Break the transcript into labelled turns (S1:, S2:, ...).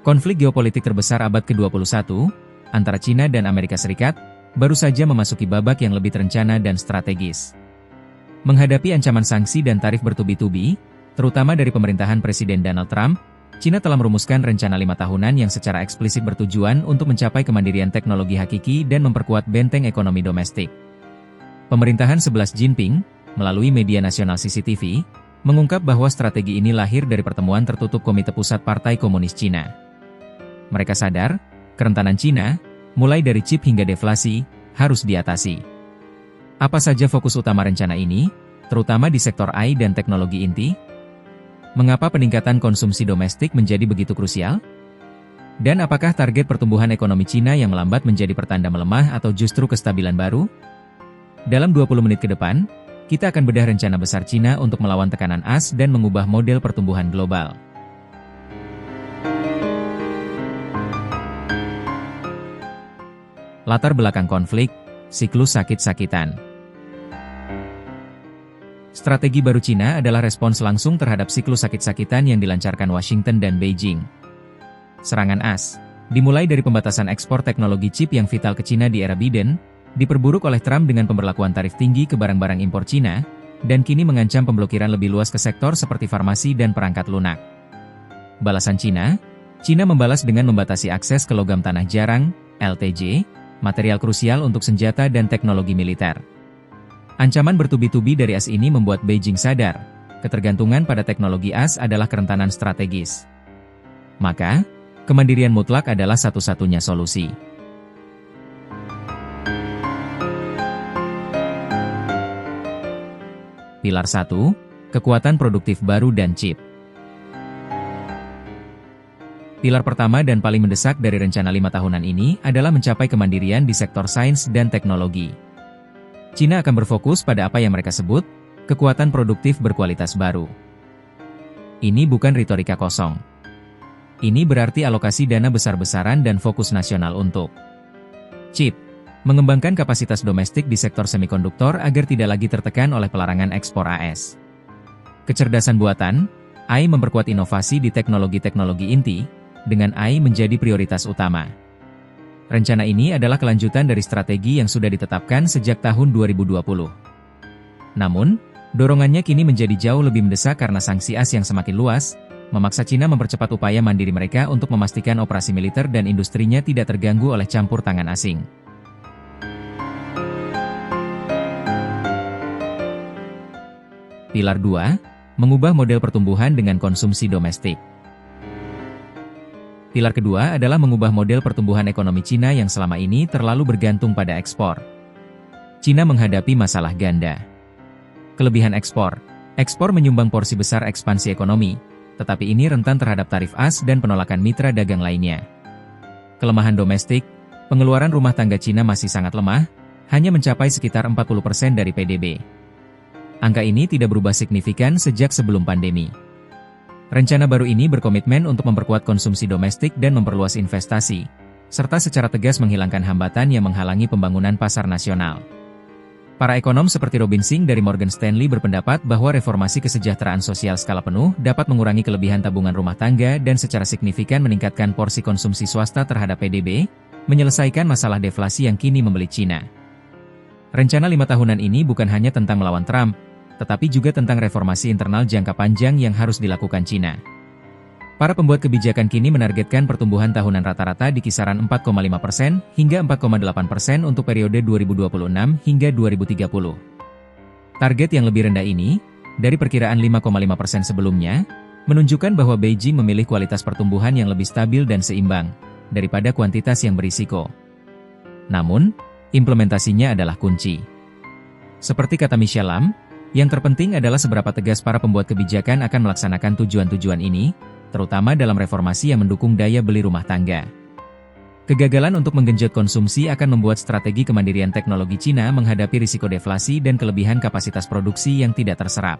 S1: Konflik geopolitik terbesar abad ke-21, antara China dan Amerika Serikat, baru saja memasuki babak yang lebih terencana dan strategis. Menghadapi ancaman sanksi dan tarif bertubi-tubi, terutama dari pemerintahan Presiden Donald Trump, China telah merumuskan rencana 5 tahunan yang secara eksplisit bertujuan untuk mencapai kemandirian teknologi hakiki dan memperkuat benteng ekonomi domestik. Pemerintahan 11 Jinping, melalui media nasional CCTV, mengungkap bahwa strategi ini lahir dari pertemuan tertutup Komite Pusat Partai Komunis Cina. Mereka sadar, kerentanan Cina, mulai dari chip hingga deflasi, harus diatasi. Apa saja fokus utama rencana ini, terutama di sektor AI dan teknologi inti? Mengapa peningkatan konsumsi domestik menjadi begitu krusial? Dan apakah target pertumbuhan ekonomi Cina yang melambat menjadi pertanda melemah atau justru kestabilan baru? Dalam 20 menit ke depan, kita akan bedah rencana besar Cina untuk melawan tekanan AS dan mengubah model pertumbuhan global. Latar belakang konflik, siklus sakit-sakitan. Strategi baru Cina adalah respons langsung terhadap siklus sakit-sakitan yang dilancarkan Washington dan Beijing. Serangan AS, dimulai dari pembatasan ekspor teknologi chip yang vital ke Cina di era Biden, diperburuk oleh Trump dengan pemberlakuan tarif tinggi ke barang-barang impor Cina, dan kini mengancam pemblokiran lebih luas ke sektor seperti farmasi dan perangkat lunak. Balasan Cina membalas dengan membatasi akses ke logam tanah jarang, LTJ, material krusial untuk senjata dan teknologi militer. Ancaman bertubi-tubi dari AS ini membuat Beijing sadar, ketergantungan pada teknologi AS adalah kerentanan strategis. Maka, kemandirian mutlak adalah satu-satunya solusi. Pilar 1, kekuatan produktif baru dan chip. Pilar pertama dan paling mendesak dari rencana 5 tahunan ini adalah mencapai kemandirian di sektor sains dan teknologi. Cina akan berfokus pada apa yang mereka sebut, kekuatan produktif berkualitas baru. Ini bukan retorika kosong. Ini berarti alokasi dana besar-besaran dan fokus nasional untuk chip, mengembangkan kapasitas domestik di sektor semikonduktor agar tidak lagi tertekan oleh pelarangan ekspor AS. Kecerdasan buatan, AI memperkuat inovasi di teknologi-teknologi inti, dengan AI menjadi prioritas utama. Rencana ini adalah kelanjutan dari strategi yang sudah ditetapkan sejak tahun 2020. Namun, dorongannya kini menjadi jauh lebih mendesak karena sanksi AS yang semakin luas, memaksa Cina mempercepat upaya mandiri mereka untuk memastikan operasi militer dan industrinya tidak terganggu oleh campur tangan asing. Pilar 2, mengubah model pertumbuhan dengan konsumsi domestik. Pilar kedua adalah mengubah model pertumbuhan ekonomi Cina yang selama ini terlalu bergantung pada ekspor. Cina menghadapi masalah ganda. Kelebihan ekspor. Ekspor menyumbang porsi besar ekspansi ekonomi, tetapi ini rentan terhadap tarif AS dan penolakan mitra dagang lainnya. Kelemahan domestik, pengeluaran rumah tangga Cina masih sangat lemah, hanya mencapai sekitar 40% dari PDB. Angka ini tidak berubah signifikan sejak sebelum pandemi. Rencana baru ini berkomitmen untuk memperkuat konsumsi domestik dan memperluas investasi, serta secara tegas menghilangkan hambatan yang menghalangi pembangunan pasar nasional. Para ekonom seperti Robin Singh dari Morgan Stanley berpendapat bahwa reformasi kesejahteraan sosial skala penuh dapat mengurangi kelebihan tabungan rumah tangga dan secara signifikan meningkatkan porsi konsumsi swasta terhadap PDB, menyelesaikan masalah deflasi yang kini membelit Cina. Rencana 5 tahunan ini bukan hanya tentang melawan Trump, tetapi juga tentang reformasi internal jangka panjang yang harus dilakukan Cina. Para pembuat kebijakan kini menargetkan pertumbuhan tahunan rata-rata di kisaran 4,5% hingga 4,8% untuk periode 2026 hingga 2030. Target yang lebih rendah ini, dari perkiraan 5,5% sebelumnya, menunjukkan bahwa Beijing memilih kualitas pertumbuhan yang lebih stabil dan seimbang, daripada kuantitas yang berisiko. Namun, implementasinya adalah kunci. Seperti kata Michelle Lam, yang terpenting adalah seberapa tegas para pembuat kebijakan akan melaksanakan tujuan-tujuan ini, terutama dalam reformasi yang mendukung daya beli rumah tangga. Kegagalan untuk menggenjot konsumsi akan membuat strategi kemandirian teknologi Cina menghadapi risiko deflasi dan kelebihan kapasitas produksi yang tidak terserap.